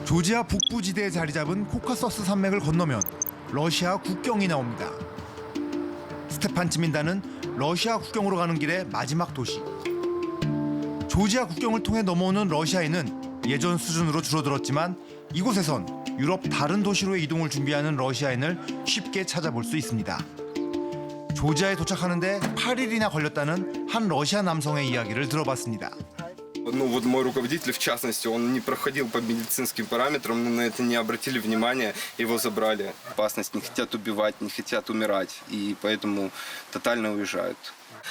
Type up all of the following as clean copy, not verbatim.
조지아 북부 지대에 자리 잡은 코카서스 산맥을 건너면 러시아 국경이 나옵니다. 스테판 츠민다는 러시아 국경으로 가는 길의 마지막 도시. 조지아 국경을 통해 넘어오는 러시아인은 예전 수준으로 줄어들었지만 이곳에선 유럽 다른 도시로의 이동을 준비하는 러시아인을 쉽게 찾아볼 수 있습니다. 조지아에 도착하는데 8일이나 걸렸다는 한 러시아 남성의 이야기를 들어봤습니다. Ну вот мой руководитель, в частности, он не проходил по медицинским параметрам, но на это не обратили внимания, его забрали. Опасность, не хотят убивать, не хотят умирать, и поэтому тотально уезжают.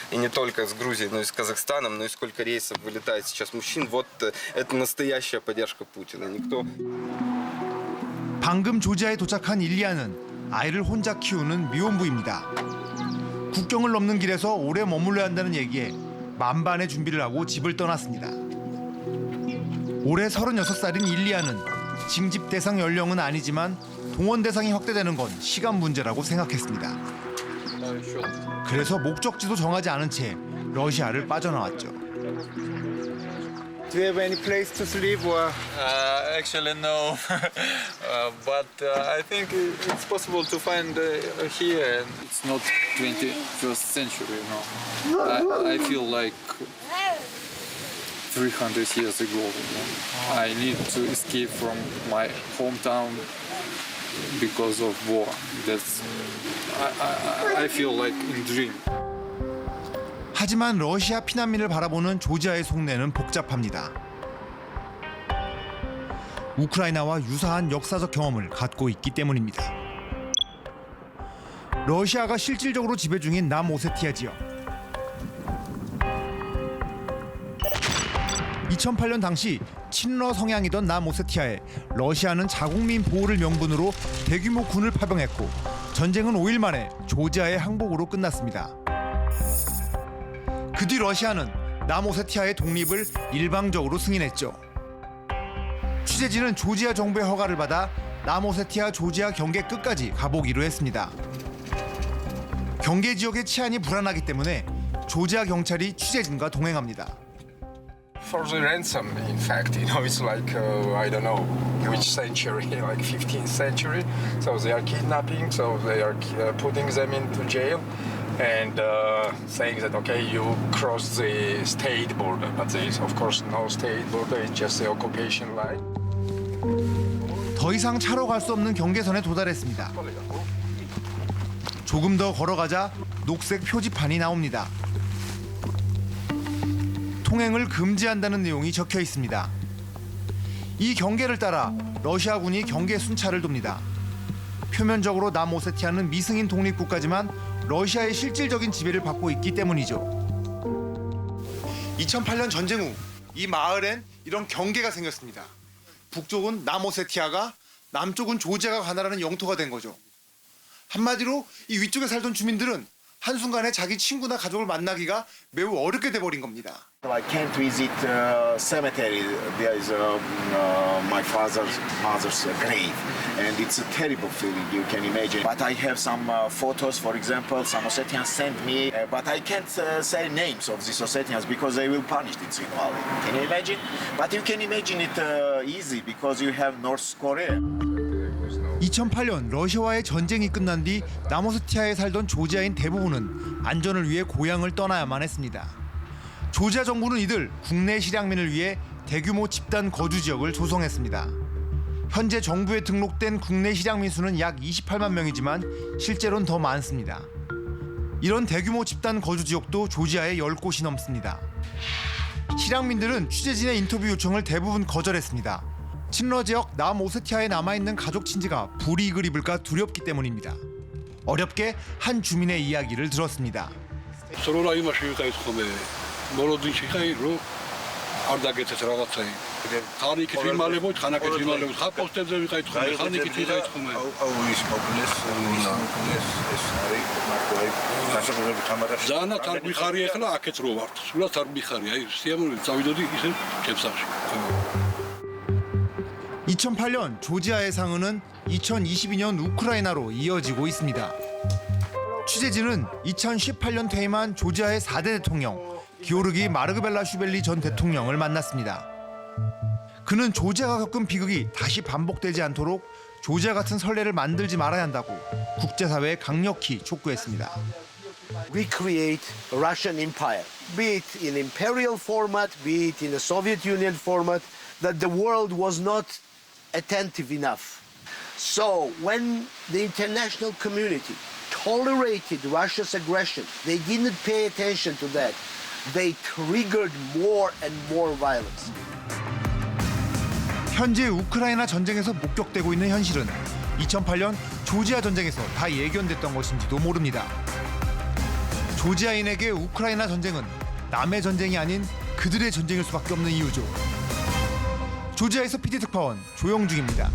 И не только с Грузией, но и с Казахстаном, но и сколько рейсов вылетает сейчас мужчин. Вот это настоящая поддержка Путина. Никто... 방금 조지아에 도착한 일리아는 아이를 혼자 키우는 미혼부입니다. 국경을 넘는 길에서 오래 머물러야 한다는 얘기에 만반의 준비를 하고 집을 떠났습니다. 올해 36살인 일리아는 징집 대상 연령은 아니지만 동원 대상이 확대되는 건 시간 문제라고 생각했습니다. 그래서 목적지도 정하지 않은 채 러시아를 빠져나왔죠. Do you have any place to sleep? Or... Actually, no. But I think it's possible to find here. It's not 21st century, you know. I feel like 300 years ago. You know? I need to escape from my hometown because of war. That's. I feel like in dream. 하지만 러시아 피난민을 바라보는 조지아의 속내는 복잡합니다. 우크라이나와 유사한 역사적 경험을 갖고 있기 때문입니다. 러시아가 실질적으로 지배 중인 남오세티아 지역. 2008년 당시 친러 성향이던 남오세티아에 러시아는 자국민 보호를 명분으로 대규모 군을 파병했고 전쟁은 5일 만에 조지아의 항복으로 끝났습니다. 그 뒤 러시아는 남오세티아의 독립을 일방적으로 승인했죠. 취재진은 조지아 정부의 허가를 받아 남오세티아 조지아 경계 끝까지 가보기로 했습니다. 경계 지역의 치안이 불안하기 때문에 조지아 경찰이 취재진과 동행합니다. For the ransom, in fact, you know, it's like, I don't know which century, like 15th century. So they are kidnapping, so they are putting them into jail and saying that, okay, you cross the state border. But there is, of course, no state border, it's just the occupation line. 더 이상 차로 갈 수 없는 경계선에 도달했습니다. 조금 더 걸어가자 녹색 표지판이 나옵니다. 통행을 금지한다는 내용이 적혀 있습니다. 이 경계를 따라 러시아군이 경계 순찰을 돕니다. 표면적으로 남오세티아는 미승인 독립국가지만 러시아의 실질적인 지배를 받고 있기 때문이죠. 2008년 전쟁 후 이 마을엔 이런 경계가 생겼습니다. 북쪽은 남오세티아가, 남쪽은 조지아가 가나라는 영토가 된 거죠. 한마디로 이 위쪽에 살던 주민들은 한순간에 자기 친구나 가족을 만나기가 매우 어렵게 돼버린 겁니다. I can't visit cemetery. There is my mother's grave, and it's a terrible feeling. You can imagine. But I have some photos, for example, some Ossetians sent me. But I can't say names of these Ossetians because they will punish it in Valley. Can you imagine? But you can imagine it easy because you have North Korea. 2008년 러시아와의 전쟁이 끝난 뒤 남오세티아에 살던 조지아인 대부분은 안전을 위해 고향을 떠나야만 했습니다. 조지아 정부는 이들 국내 실향민을 위해 대규모 집단 거주 지역을 조성했습니다. 현재 정부에 등록된 국내 실향민 수는 약 28만 명이지만 실제로는 더 많습니다. 이런 대규모 집단 거주 지역도 조지아에 10곳이 넘습니다. 실향민들은 취재진의 인터뷰 요청을 대부분 거절했습니다. 친러 지역 남오세티아에 남아있는 가족 친지가 불이익을 입을까 두렵기 때문입니다. 어렵게 한 주민의 이야기를 들었습니다. ძალიან არ მიხარია ახლა აქეთ რო ვართ. სულად არ მიხარია. აი, სიამოვნებით წავიდოდი ისე ჭებსახში. 2008년 조지아의 상흔은 2022년 우크라이나로 이어지고 있습니다. 취재진은 2018년 퇴임한 조지아의 4대 대통령 기오르기 마르그벨라슈벨리 전 대통령을 만났습니다. 그는 조지아가 겪은 비극이 다시 반복되지 않도록 조지아 같은 선례를 만들지 말아야 한다고 국제사회에 강력히 촉구했습니다. recreate Russian Empire, be it in imperial format, be it in a Soviet Union format, that the world was not attentive enough. So when the international community tolerated Russia's aggression, they didn't pay attention to that. They triggered more and more violence. 현재 우크라이나 전쟁에서 목격되고 있는 현실은 2008년 조지아 전쟁에서 다 예견됐던 것인지도 모릅니다. 조지아인에게 우크라이나 전쟁은 남의 전쟁이 아닌 그들의 전쟁일 수밖에 없는 이유죠. 조지아에서 PD 특파원 조영중입니다.